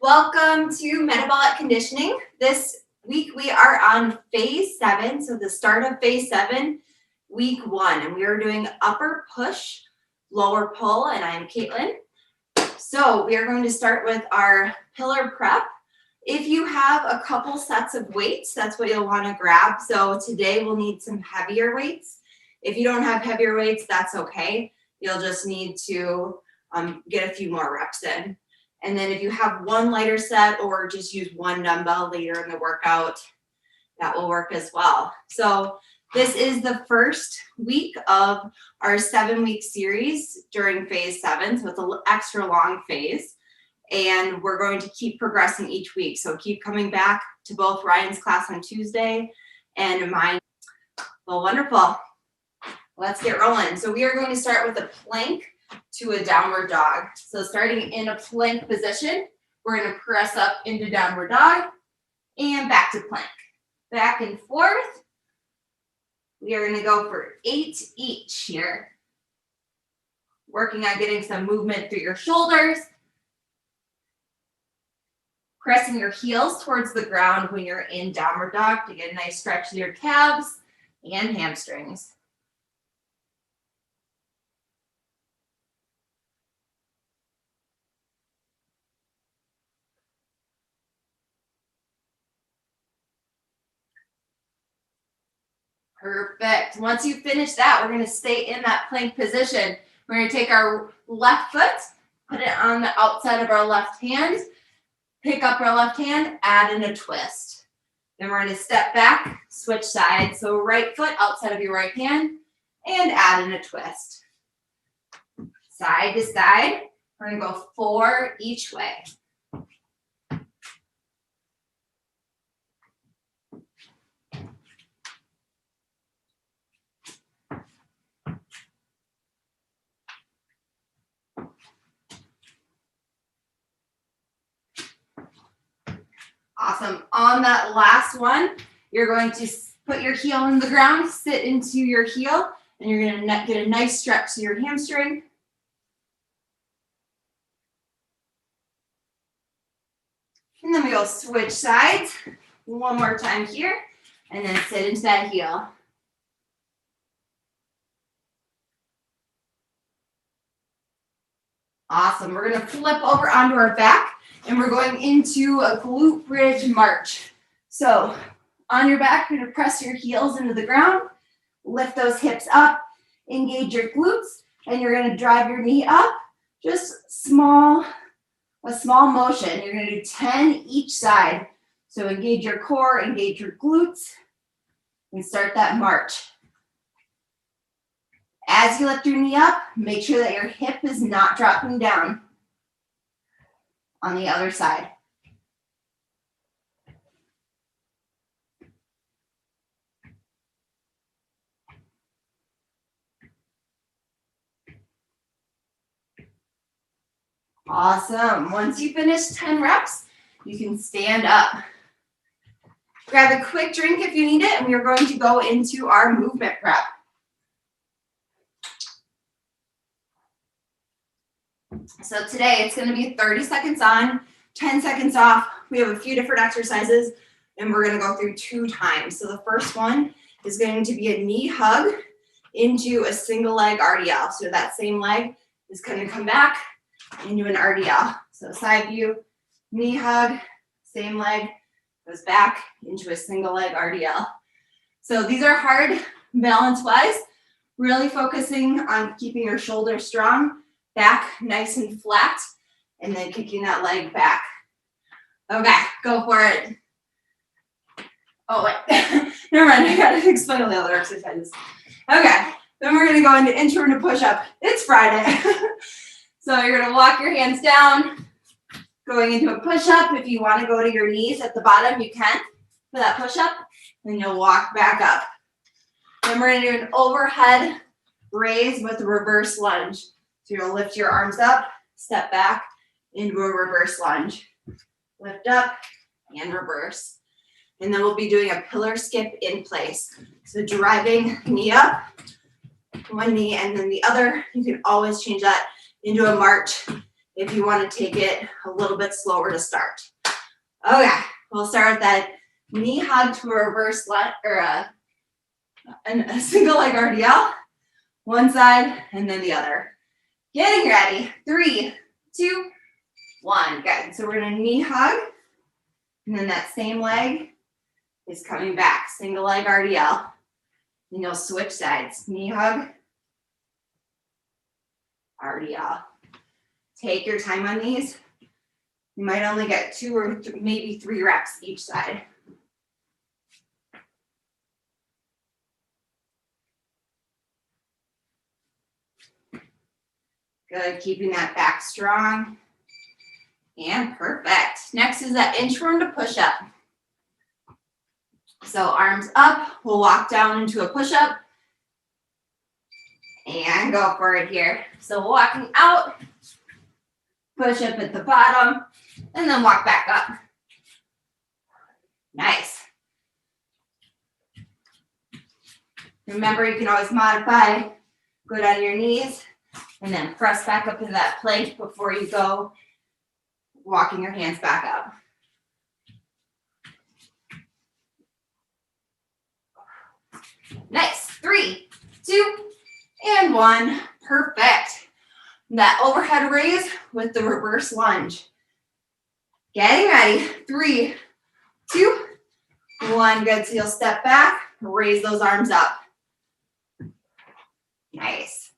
Welcome to Metabolic Conditioning. This week we are on phase 7, so the start of phase 7, week 1, and we are doing upper push, lower pull, and I'm Caitlin. So we are going to start with our pillar prep. If you have a couple sets of weights, that's what you'll want to grab. So today we'll need some heavier weights. If you don't have heavier weights, that's okay. You'll just need to get a few more reps in. And then if you have one lighter set or just use one dumbbell later in the workout, that will work as well. So this is the first week of our 7-week series during phase 7. So it's an extra long phase. And we're going to keep progressing each week. So keep coming back to both Ryan's class on Tuesday and mine. Well, wonderful. Let's get rolling. So we are going to start with a plank to a downward dog. So starting in a plank position, we're going to press up into downward dog and back to plank. Back and forth. We are going to go for 8 each here. Working on getting some movement through your shoulders. Pressing your heels towards the ground when you're in downward dog to get a nice stretch to your calves and hamstrings. Perfect. Once you finish that, we're going to stay in that plank position. We're going to take our left foot, put it on the outside of our left hand, pick up our left hand, add in a twist. Then we're going to step back, switch sides. So right foot outside of your right hand and add in a twist. Side to side. We're going to go 4 each way. Awesome. On that last one, you're going to put your heel in the ground, sit into your heel, and you're going to get a nice stretch to your hamstring. And then we'll switch sides one more time here, and then sit into that heel. Awesome. We're going to flip over onto our back. And we're going into a glute bridge march. So on your back, you're going to press your heels into the ground, lift those hips up, engage your glutes, and you're going to drive your knee up. Just a small motion. You're going to do 10 each side. So engage your core, engage your glutes, and start that march. As you lift your knee up, make sure that your hip is not dropping down. On the other side. Awesome. Once you finish 10 reps, you can stand up. Grab a quick drink if you need it, and we are going to go into our movement prep. So today it's going to be 30 seconds on, 10 seconds off. We have a few different exercises, and we're going to go through 2 times. So the first one is going to be a knee hug into a single leg RDL. So that same leg is going to come back into an RDL. So side view, knee hug, same leg goes back into a single leg RDL. So these are hard balance-wise, really focusing on keeping your shoulders strong, back nice and flat, and then kicking that leg back. Okay, go for it. Oh, wait. Never mind, I gotta explain all the other exercises. Okay, then we're gonna go into intro to push-up. It's Friday. So you're gonna walk your hands down, going into a push-up. If you wanna go to your knees at the bottom, you can for that push-up. Then you'll walk back up. Then we're gonna do an overhead raise with a reverse lunge. So you'll lift your arms up, step back into a reverse lunge. Lift up and reverse. And then we'll be doing a pillar skip in place. So driving knee up, one knee and then the other. You can always change that into a march if you want to take it a little bit slower to start. Okay, we'll start with that knee hug to a reverse or a single leg RDL, one side and then the other. Getting ready, 3, 2, 1, good. So we're gonna knee hug, and then that same leg is coming back, single leg RDL. And you'll switch sides, knee hug, RDL. Take your time on these. You might only get 2 or maybe 3 reps each side. Good, keeping that back strong. And perfect. Next is that inchworm to push up. So arms up, we'll walk down into a push up. And go for it here. So walking out, push up at the bottom, and then walk back up. Nice. Remember, you can always modify, go down your knees, and then press back up into that plank before you go walking your hands back up. Nice. 3, 2, and 1. Perfect. That overhead raise with the reverse lunge. Getting ready. 3, 2, 1. Good. So you'll step back, raise those arms up. Nice.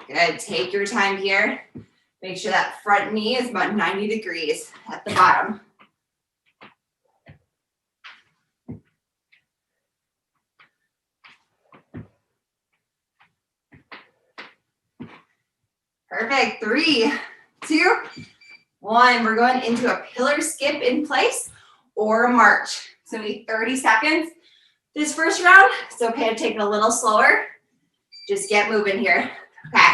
Good. Take your time here. Make sure that front knee is about 90 degrees at the bottom. Perfect. 3, 2, 1. We're going into a pillar skip in place or a march. So we need 30 seconds. This first round, it's okay to take it a little slower. Just get moving here. Okay.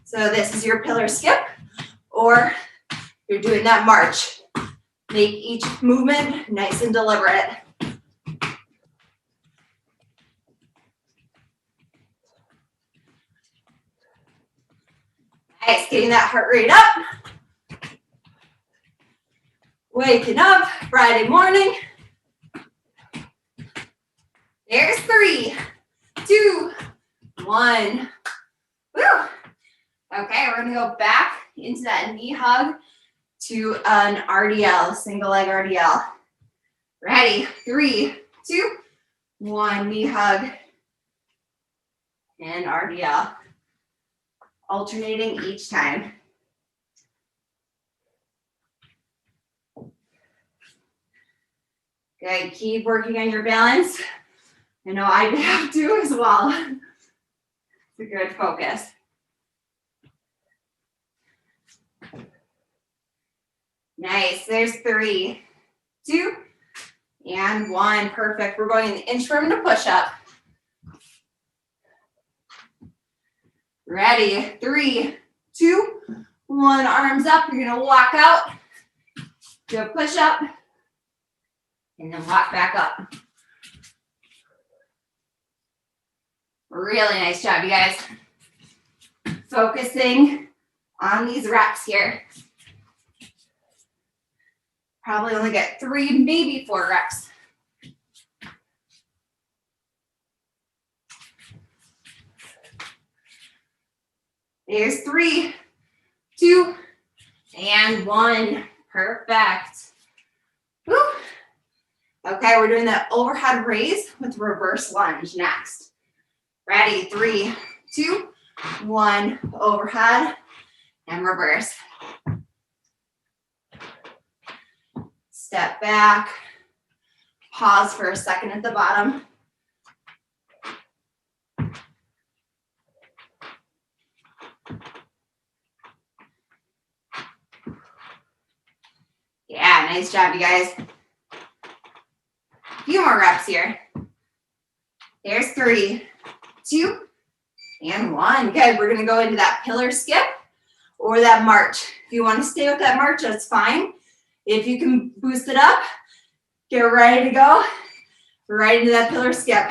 So this is your pillar skip, or you're doing that march. Make each movement nice and deliberate. Nice, getting that heart rate up. Waking up, Friday morning. There's 3, 2, 1. Woo! Okay, we're gonna go back into that knee hug to an RDL, single leg RDL. Ready? 3, 2, 1. Knee hug and RDL. Alternating each time. Good, keep working on your balance. I know I have to as well. It's a good focus. Nice, there's 3, 2, and 1. Perfect, we're going the inchworm to push up. Ready, 3, 2, 1, arms up. You're gonna walk out, do a push up, and then walk back up. Really nice job, you guys. Focusing on these reps here. Probably only get 3, maybe 4 reps. There's 3, 2, and 1. Perfect. Woo. Okay, we're doing that overhead raise with reverse lunge next. Ready, 3, 2, 1. Overhead and reverse. Step back. Pause for a second at the bottom. Yeah, nice job, you guys. A few more reps here. There's 3, 2, and 1. Good, we're gonna go into that pillar skip or that march. If you wanna stay with that march, that's fine. If you can boost it up, get ready to go right into that pillar skip.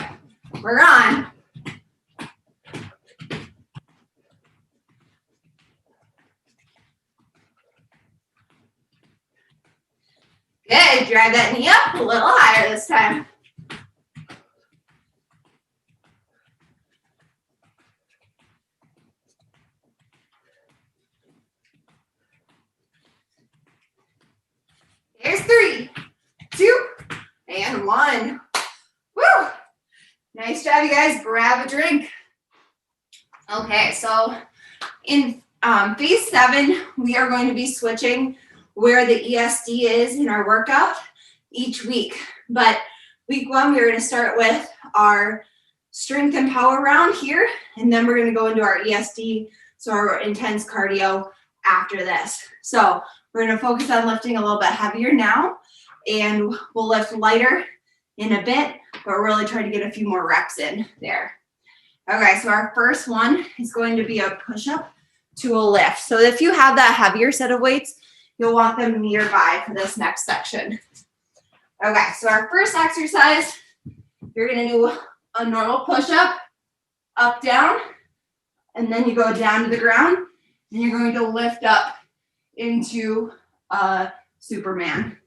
We're on. Good, drive that knee up a little higher this time. There's 3, 2, and 1. Woo! Nice job, you guys. Grab a drink. Okay, so in phase 7, we are going to be switching where the ESD is in our workout each week. But week 1, we're going to start with our strength and power round here, and then we're going to go into our ESD, so our intense cardio after this. So we're going to focus on lifting a little bit heavier now, and we'll lift lighter in a bit, but really try to get a few more reps in there. Okay, so our first one is going to be a push-up to a lift. So if you have that heavier set of weights, you'll want them nearby for this next section. Okay, so our first exercise, you're going to do a normal push-up, up, down, and then you go down to the ground, and you're going to lift up into Superman.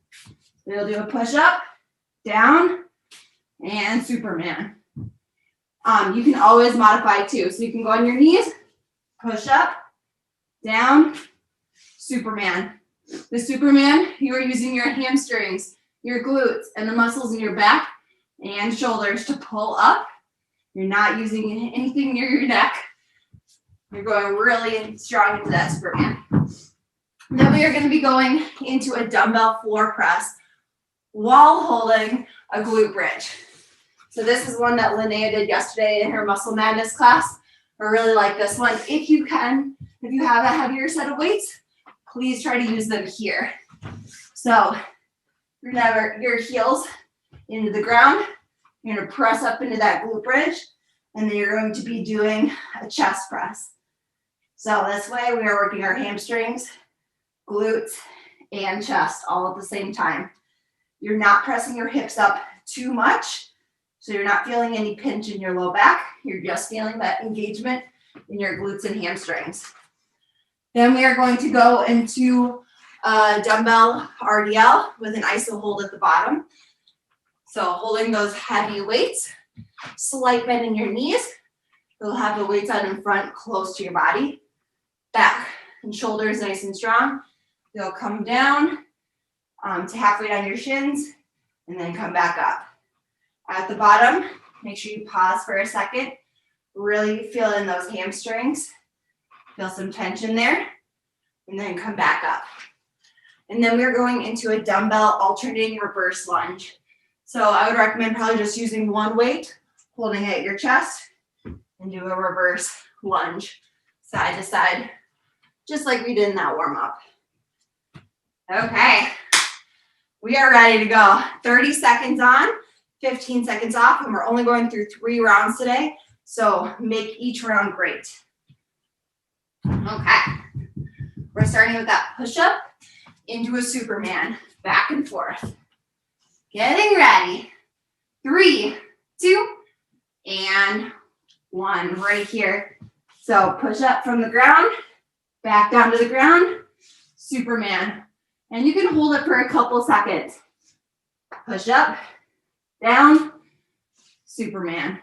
So you'll do a push-up, down, and Superman. You can always modify too. So you can go on your knees, push up, down, Superman. The Superman, you are using your hamstrings, your glutes, and the muscles in your back and shoulders to pull up. You're not using anything near your neck. You're going really strong into that Superman. Then we are going to be going into a dumbbell floor press while holding a glute bridge. So this is one that Linnea did yesterday in her Muscle Madness class. I really like this one. If you can, if you have a heavier set of weights, please try to use them here. So you're going to have your heels into the ground. You're going to press up into that glute bridge, and then you're going to be doing a chest press. So this way we are working our hamstrings, glutes, and chest all at the same time. You're not pressing your hips up too much, so you're not feeling any pinch in your low back. You're just feeling that engagement in your glutes and hamstrings. Then we are going to go into a dumbbell RDL with an iso hold at the bottom. So holding those heavy weights, slight bend in your knees. You'll have the weights out in front close to your body. Back and shoulders nice and strong. You'll come down to halfway down your shins and then come back up. At the bottom, make sure you pause for a second. Really feel in those hamstrings. Feel some tension there. And then come back up. And then we're going into a dumbbell alternating reverse lunge. So I would recommend probably just using one weight, holding it at your chest, and do a reverse lunge, side to side, just like we did in that warm up. Okay, we are ready to go. 30 seconds on, 15 seconds off, and we're only going through 3 rounds today, so make each round great. Okay, we're starting with that push-up into a Superman, back and forth. Getting ready. 3, 2, and 1 right here. So push up from the ground, back down to the ground, Superman. And you can hold it for a couple seconds. Push up, down, Superman.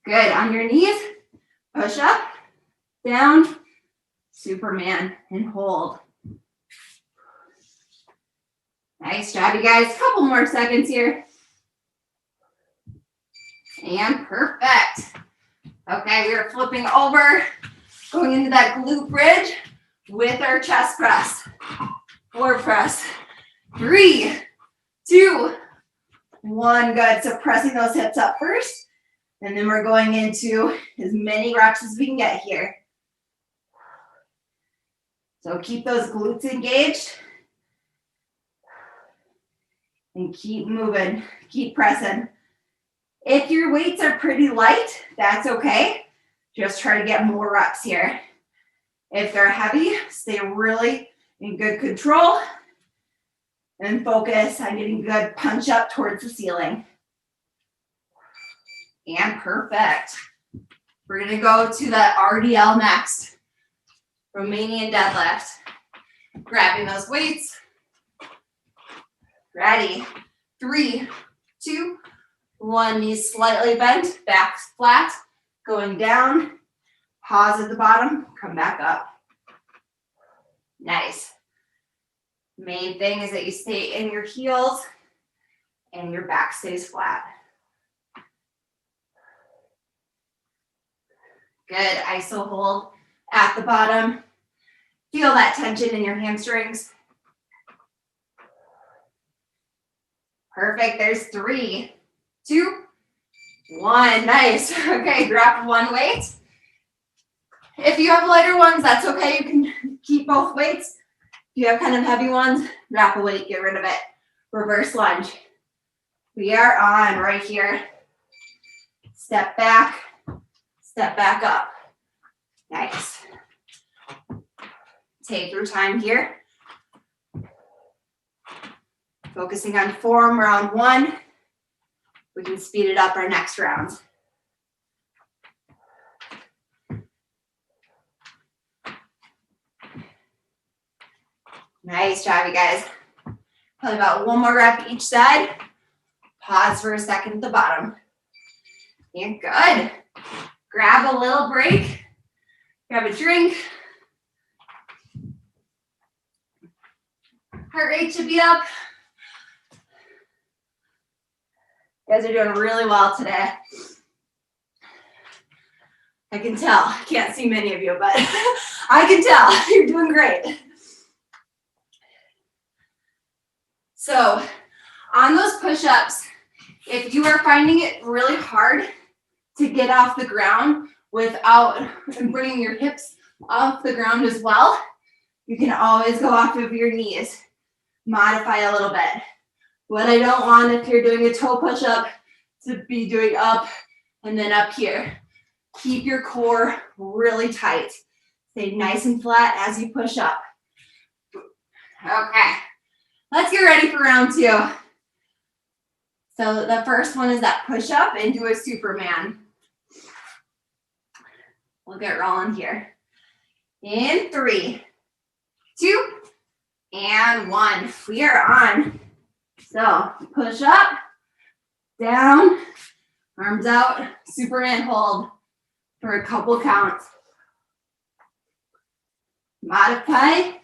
Good. On your knees, push up, down, Superman, and hold. Nice job, you guys. Couple more seconds here. And perfect. Okay, we are flipping over, going into that glute bridge with our chest press. Floor press. 3, 2, 1. Good. So pressing those hips up first. And then we're going into as many reps as we can get here. So keep those glutes engaged. And keep moving, keep pressing. If your weights are pretty light, that's okay. Just try to get more reps here. If they're heavy, stay really in good control and focus on getting good punch up towards the ceiling. And perfect. We're gonna go to the RDL next. Romanian deadlift. Grabbing those weights. Ready? 3, 2, 1. Knees slightly bent, back flat, going down. Pause at the bottom, come back up. Nice. Main thing is that you stay in your heels and your back stays flat. Good. ISO hold at the bottom. Feel that tension in your hamstrings. Perfect. There's 3, 2, 1. Nice. Okay, drop one weight. If you have lighter ones, that's okay. You can keep both weights. If you have kind of heavy ones, drop a weight, get rid of it. Reverse lunge. We are on right here. Step back up. Nice. Take your time here. Focusing on form round 1. We can speed it up our next round. Nice job, you guys. Probably about 1 more rep each side. Pause for a second at the bottom. You're good. Grab a little break. Grab a drink. Heart rate should be up. You guys are doing really well today. I can tell. I can't see many of you, but I can tell. You're doing great. So on those push-ups, if you are finding it really hard to get off the ground without bringing your hips off the ground as well, you can always go off of your knees. Modify a little bit. What I don't want if you're doing a toe push-up to be doing up and then up here. Keep your core really tight. Stay nice and flat as you push up. Okay. Let's get ready for round 2. So the first one is that push up into a Superman. We'll get rolling here. In 3, 2, and 1. We are on. So push up, down, arms out, Superman hold for a couple counts. Modify.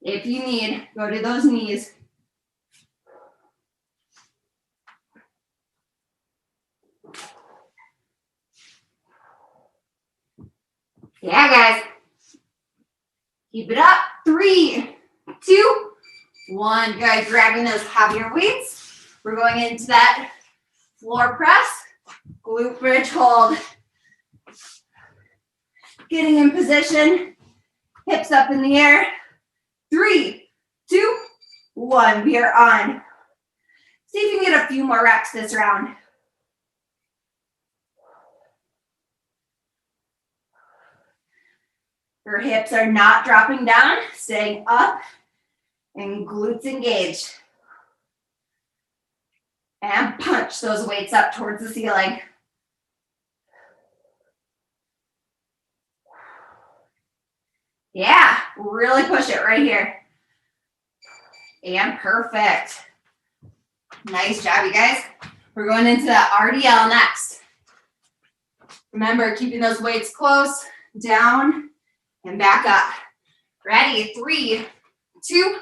If you need, go to those knees. Yeah, guys. Keep it up. 3, 2, 1. Good. Grabbing those heavier weights. We're going into that floor press, glute bridge hold. Getting in position, hips up in the air. 3, 2, 1. We are on. See if you can get a few more reps this round. Your hips are not dropping down, staying up, and glutes engaged. And punch those weights up towards the ceiling. Yeah, really push it right here. And perfect. Nice job, you guys. We're going into that RDL next. Remember, keeping those weights close, down, and back up. Ready? 3, 2,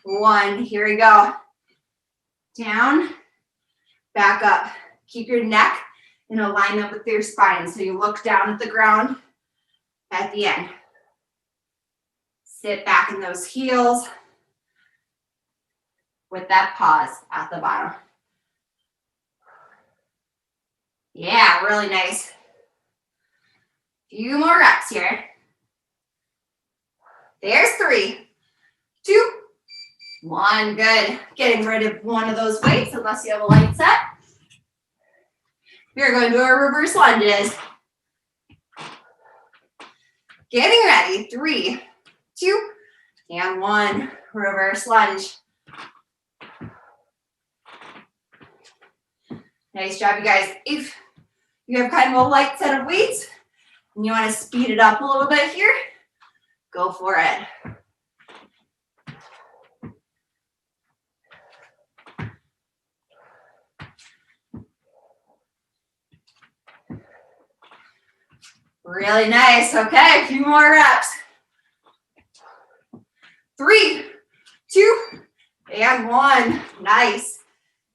1. Here we go. Down, back up. Keep your neck in alignment with your spine, so you look down at the ground at the end. Sit back in those heels with that pause at the bottom. Yeah, really nice. Few more reps here. There's 3, 2, 1. Good. Getting rid of one of those weights unless you have a light set. We're going to our reverse lunges. Getting ready. 3, 2, and 1. Reverse lunge. Nice job, you guys. If you have kind of a light set of weights and you want to speed it up a little bit here, go for it. Really nice. Okay, a few more reps. 3, 2, and 1. Nice.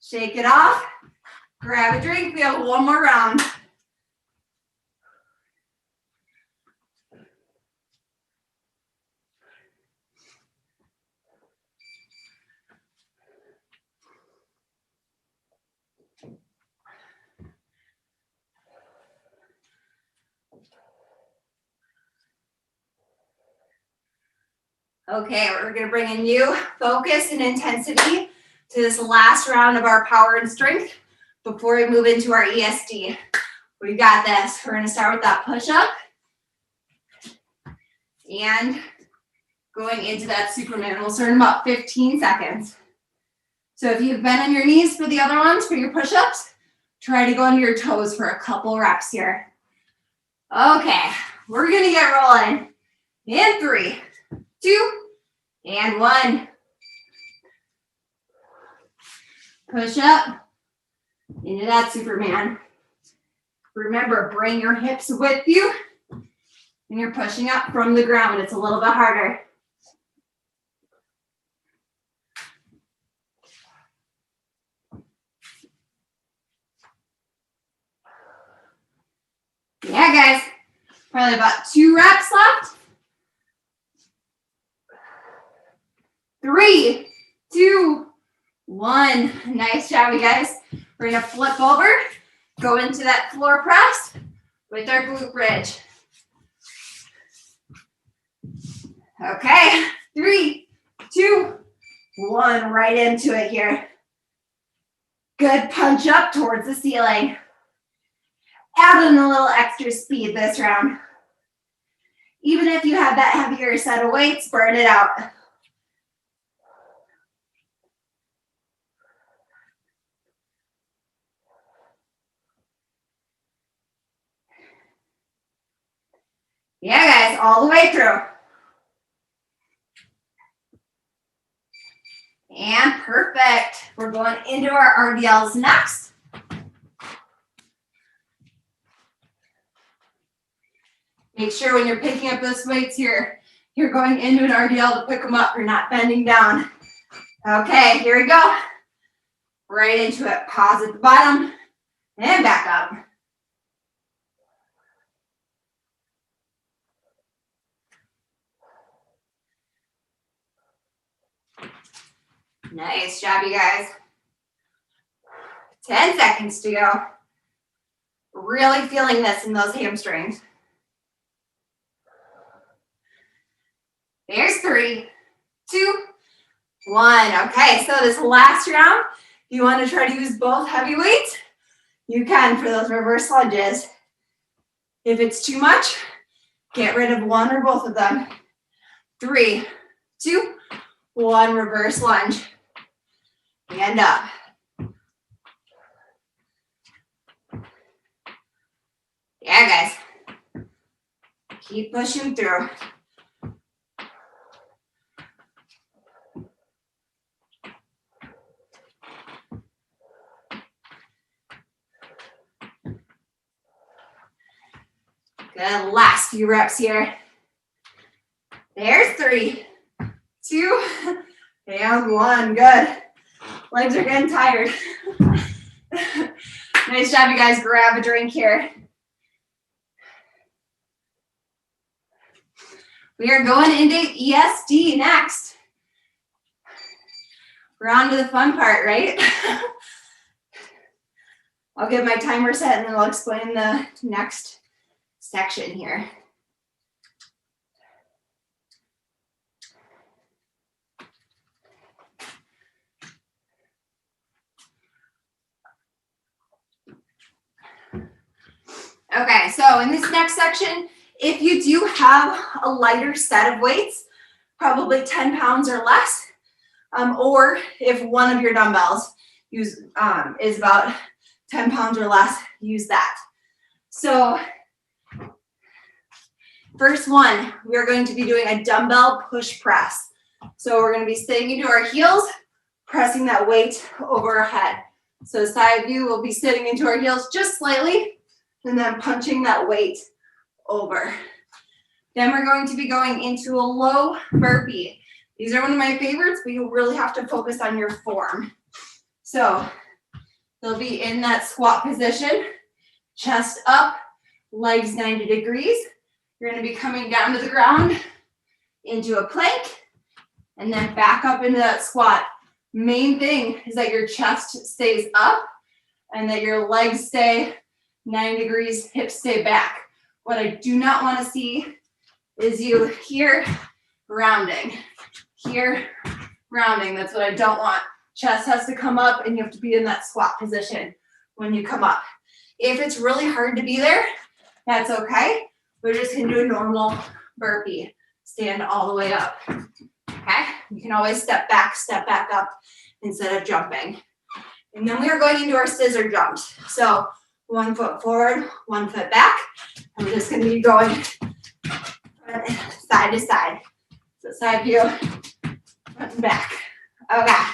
Shake it off. Grab a drink. We have one more round. Okay, we're going to bring a new focus and intensity to this last round of our power and strength before we move into our ESD. We got this. We're going to start with that push-up and going into that Superman. We'll start in about 15 seconds. So if you've been on your knees for the other ones, for your push-ups, try to go on your toes for a couple reps here. Okay, we're going to get rolling. In 3, 2, and 1. Push up into that Superman. Remember, bring your hips with you when you're pushing up from the ground. It's a little bit harder. Yeah, guys, probably about 2 reps left. 3, 2, 1. Nice job, you guys. We're gonna flip over, go into that floor press with our glute bridge. Okay, 3, 2, 1. Right into it here. Good punch up towards the ceiling. Add in a little extra speed this round. Even if you have that heavier set of weights, burn it out. Yeah, guys, all the way through. And perfect. We're going into our RDLs next. Make sure when you're picking up those weights here, you're going into an RDL to pick them up. You're not bending down. Okay, here we go. Right into it. Pause at the bottom and back up. Nice job, you guys. 10 seconds to go. Really feeling this in those hamstrings. There's 3, 2, 1. Okay, so this last round, if you want to try to use both heavy weights, you can for those reverse lunges. If it's too much, get rid of one or both of them. 3, 2, 1, reverse lunge. And up. Yeah, guys. Keep pushing through. Good, last few reps here. There's 3, 2, and 1. Good. Legs are getting tired. Nice job, you guys. Grab a drink here. We are going into ESD next. We're on to the fun part, right? I'll get my timer set and then I'll explain the next section here. Okay, so in this next section, if you do have a lighter set of weights, probably 10 pounds or less, or if one of your dumbbells is about 10 pounds or less, use that. So first one, we are going to be doing a dumbbell push press. So we're going to be sitting into our heels, pressing that weight over our head. So side view, we'll be sitting into our heels just slightly, and then punching that weight over. Then we're going to be going into a low burpee. These are one of my favorites, but you really have to focus on your form. So they'll be in that squat position, chest up, legs 90 degrees. You're going to be coming down to the ground into a plank and then back up into that squat. Main thing is that your chest stays up and that your legs stay 90 degrees, hips stay back. What I do not want to see is you here rounding, here rounding. That's what I don't want. Chest has to come up and you have to be in that squat position when you come up. If it's really hard to be there, that's okay. We're just gonna do a normal burpee. Stand all the way up, okay? You can always step back up instead of jumping. And then we are going into our scissor jumps. So 1 foot forward, 1 foot back. I'm just gonna be going side to side. So side view, front and back. Okay,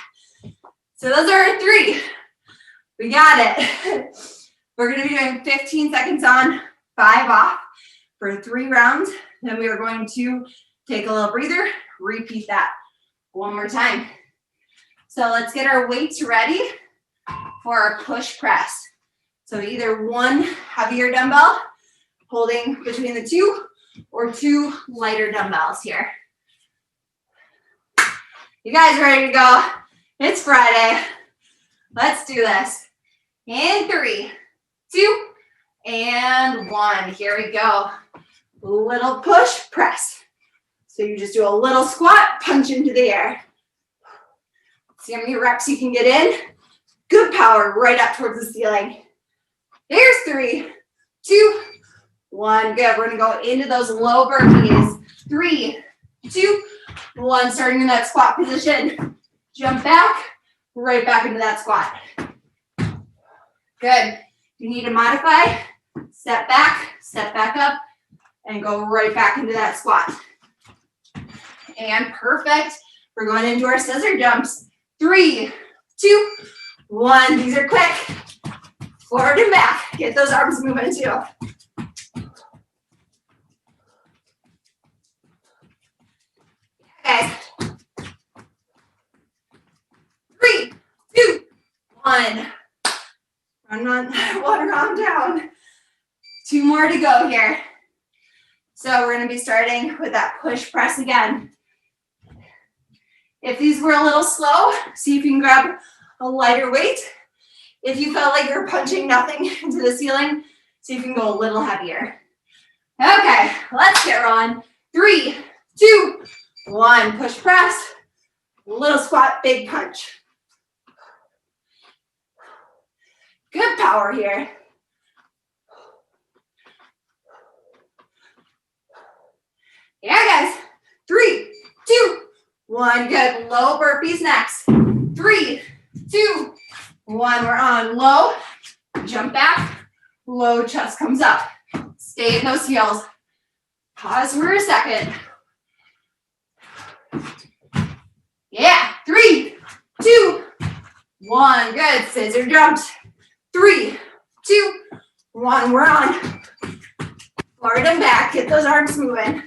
so those are our 3. We got it. We're gonna be doing 15 seconds on, 5 off for 3 rounds. Then we are going to take a little breather, repeat that 1 more time. So let's get our weights ready for our push press. So either 1 heavier dumbbell holding between the 2 or 2 lighter dumbbells here. You guys ready to go? It's Friday. Let's do this. In 3, 2, and 1. Here we go. Little push press. So you just do a little squat, punch into the air. See how many reps you can get in? Good power right up towards the ceiling. There's 3, 2, 1. Good. We're going to go into those low burpees. 3, 2, 1. Starting in that squat position. Jump back, right back into that squat. Good. If you need to modify, step back up, and go right back into that squat. And perfect. We're going into our scissor jumps. 3, 2, 1. These are quick. Forward and back. Get those arms moving too. Okay. 3, 2, 1. Run one round down. 2 more to go here. So we're going to be starting with that push press again. If these were a little slow, see if you can grab a lighter weight. If you felt like you're punching nothing into the ceiling, see if you can go a little heavier. Okay, let's get rolling. 3, 2, 1. Push press. Little squat, big punch. Good power here. Yeah, guys. 3, 2, 1. Good. Low burpees next. 3, 2, 1. We're on low. Jump back. Low chest comes up. Stay in those heels. Pause for a second. Yeah. 3, 2, 1. Good. Scissor jumps. 3, 2, 1. We're on. Forward and back. Get those arms moving.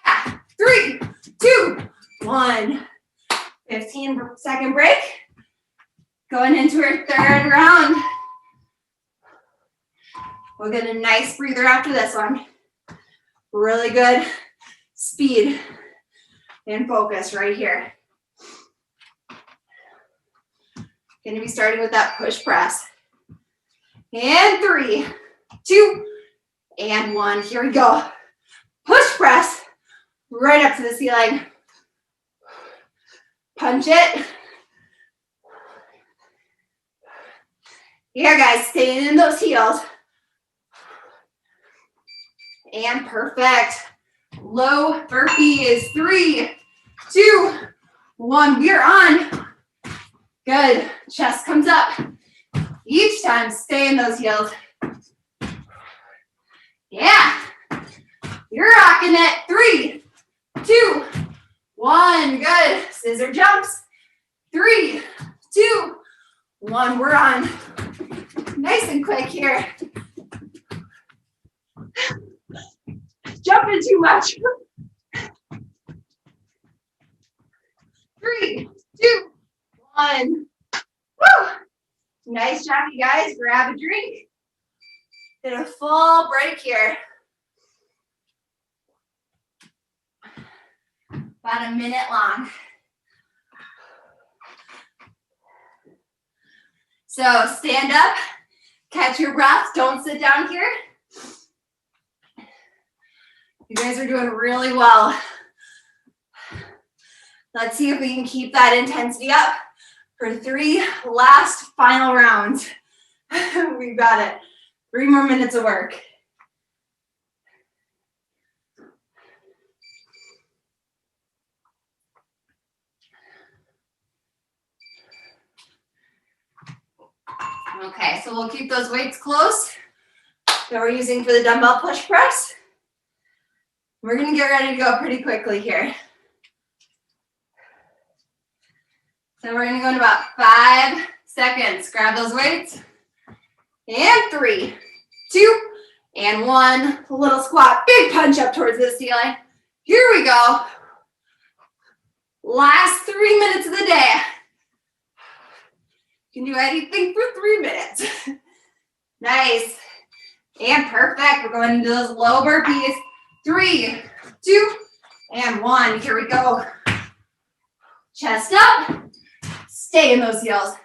Yeah. 3, 2, 1. 15-second break. Going into our 3rd round. We'll get a nice breather after this one. Really good speed and focus right here. Going to be starting with that push press. And 3, 2, and 1. Here we go. Push press right up to the ceiling. Punch it. Here, guys, staying in those heels. And perfect. Low burpee is 3, 2, 1. We are on. Good. Chest comes up. Each time, stay in those heels. Yeah. You're rocking it. 3, 2, 1. Good. scissor jumps. 3, 2, 1. We're on. Nice and quick here. Jumping too much. 3, 2, 1. Woo! Nice job, you guys. Grab a drink. Did a full break here. About a minute long. So stand up, catch your breath. Don't sit down here. You guys are doing really well. Let's see if we can keep that intensity up for 3 last final rounds. We've got it. 3 more minutes of work. Okay, so we'll keep those weights close that we're using for the dumbbell push press. We're gonna get ready to go pretty quickly here. So we're gonna go in about 5 seconds. Grab those weights. And 3, 2, and 1. A little squat, big punch up towards the ceiling. Here we go. Last 3 minutes of the day. You can do anything for 3 minutes. Nice. And perfect. We're going into those low burpees. 3, 2, and 1. Here we go. Chest up. Stay in those heels.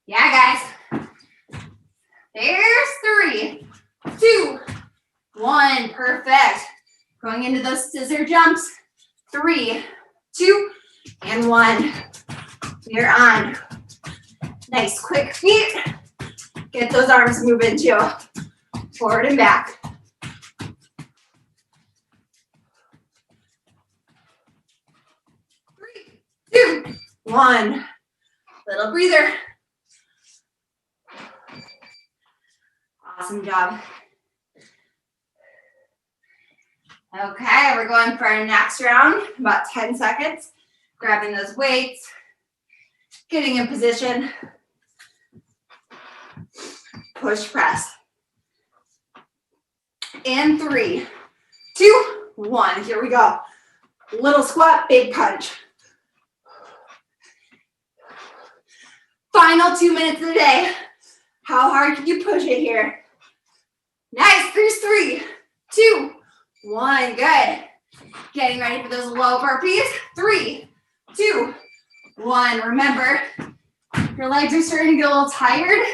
Yeah, guys. There's 3, 2, 1. Perfect. Going into those scissor jumps. 3, 2, and 1. We're on. Nice quick feet. Get those arms moving too. Forward and back. 3, 2, 1. Little breather. Awesome job. Okay, we're going for our next round, about 10 seconds. Grabbing those weights, getting in position. Push press. And 3, 2, 1. Here we go. Little squat, big punch. Final 2 minutes of the day. How hard can you push it here? Nice. There's 3, 2, 1. Good. Getting ready for those low burpees. 3, 2, 1. Remember, your legs are starting to get a little tired.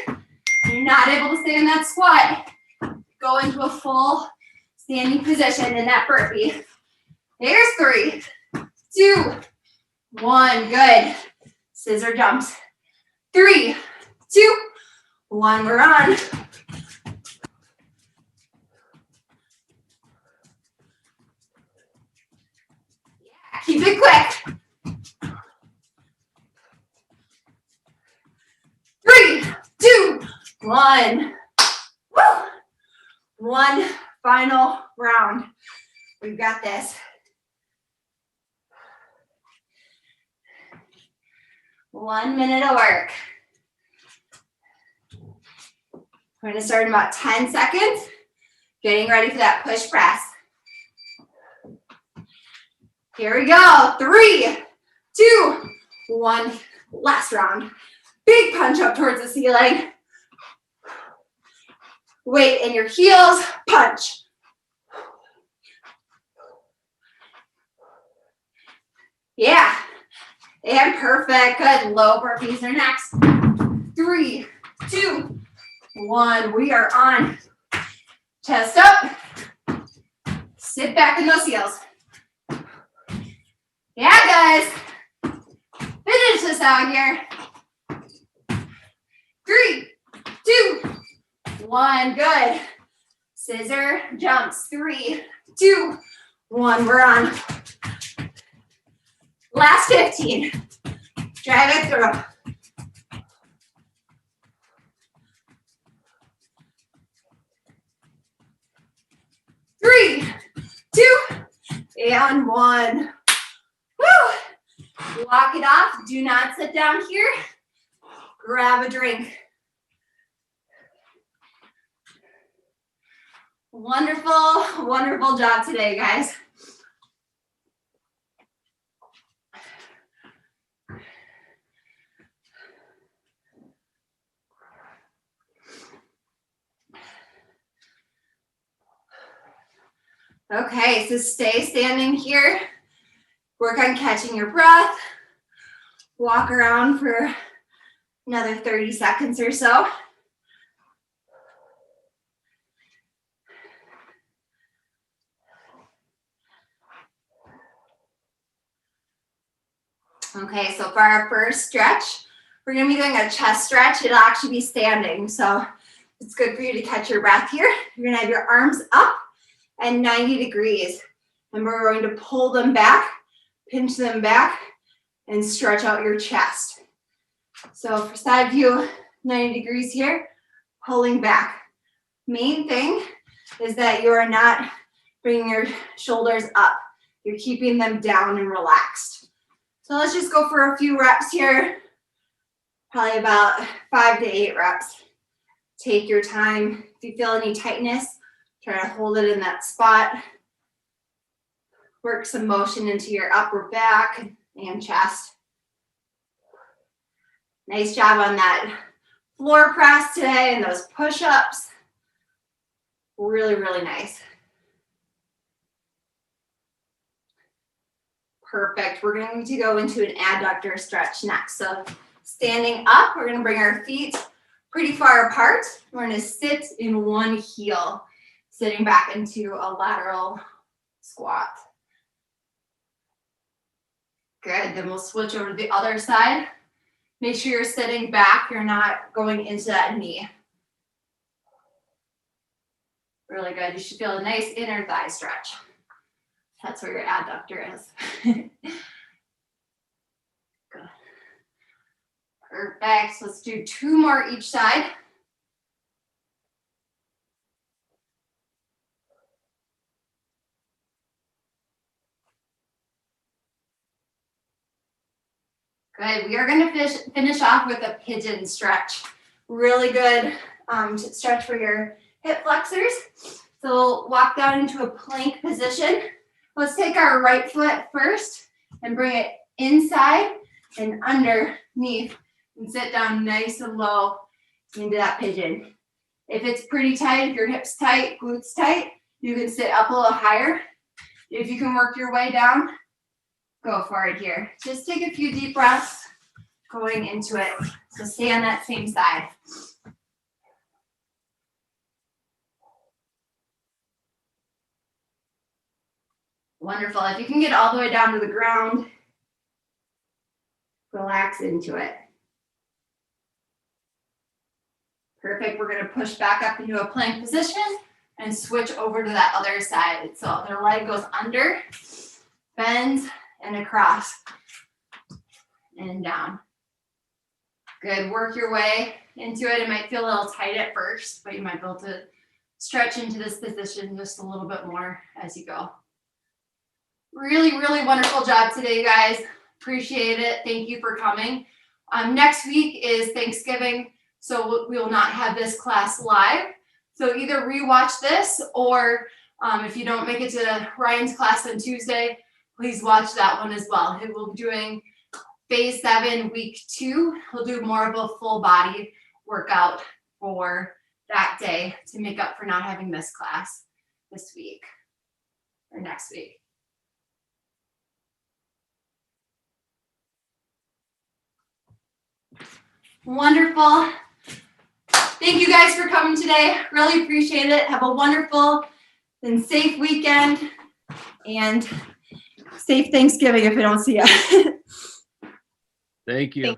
You're not able to stay in that squat. Go into a full standing position in that burpee. There's 3, 2, 1. Good. Scissor jumps. 3, 2, 1. We're on. Yeah, keep it quick. 3, 2, 1. Woo! 1 final round. We've got this. 1 minute of work. We're going to start in about 10 seconds. Getting ready for that push press. Here we go. 3, 2, 1. Last round. Big punch up towards the ceiling. Weight in your heels. Punch. Yeah. And perfect. Good. Low burpees are next. 3, 2, 1. We are on. Chest up. Sit back in those heels. Yeah, guys. Finish this out here. 3, 2, 1. Good. Scissor jumps. 3, 2, 1. We're on. Last 15. Drive it through. 3, 2, and 1. Walk it off. Do not sit down here. Grab a drink. Wonderful, wonderful job today, guys. Okay, so stay standing here. Work on catching your breath. Walk around for another 30 seconds or so. Okay, so for our first stretch, we're gonna be doing a chest stretch. It'll actually be standing, so it's good for you to catch your breath here. You're gonna have your arms up and 90 degrees. And we're going to pull them back, pinch them back, and stretch out your chest. So for side view, 90 degrees here, pulling back. Main thing is that you are not bringing your shoulders up. You're keeping them down and relaxed. So let's just go for a few reps here, probably about 5 to 8 reps. Take your time. If you feel any tightness, try to hold it in that spot. Work some motion into your upper back and chest. Nice job on that floor press today and those push-ups. Really, really nice. Perfect. We're going to go into an adductor stretch next. So standing up, we're going to bring our feet pretty far apart. We're going to sit in one heel, sitting back into a lateral squat. Good. Then we'll switch over to the other side. Make sure you're sitting back. You're not going into that knee. Really good. You should feel a nice inner thigh stretch. That's where your adductor is. Good. Perfect. So let's do 2 more each side. Good. We are going to finish off with a pigeon stretch. Really good stretch for your hip flexors. So we'll walk down into a plank position. Let's take our right foot first and bring it inside and underneath and sit down nice and low into that pigeon. If it's pretty tight, if your hips tight, glutes tight, you can sit up a little higher. If you can work your way down, go for it here. Just take a few deep breaths going into it. So stay on that same side. Wonderful. If you can get all the way down to the ground, relax into it. Perfect. We're going to push back up into a plank position and switch over to that other side. So other leg goes under, bends, and across, and down. Good. Work your way into it. It might feel a little tight at first, but you might be able to stretch into this position just a little bit more as you go. Really, really wonderful job today, you guys. Appreciate it. Thank you for coming. Next week is Thanksgiving, so we will not have this class live. So either rewatch this or if you don't make it to Ryan's class on Tuesday, please watch that one as well. We'll be doing phase 7, week 2. We'll do more of a full body workout for that day to make up for not having this class this week or next week. Wonderful. Thank you guys for coming today. Really appreciate it. Have a wonderful and safe weekend and safe Thanksgiving if I don't see you. Thank you.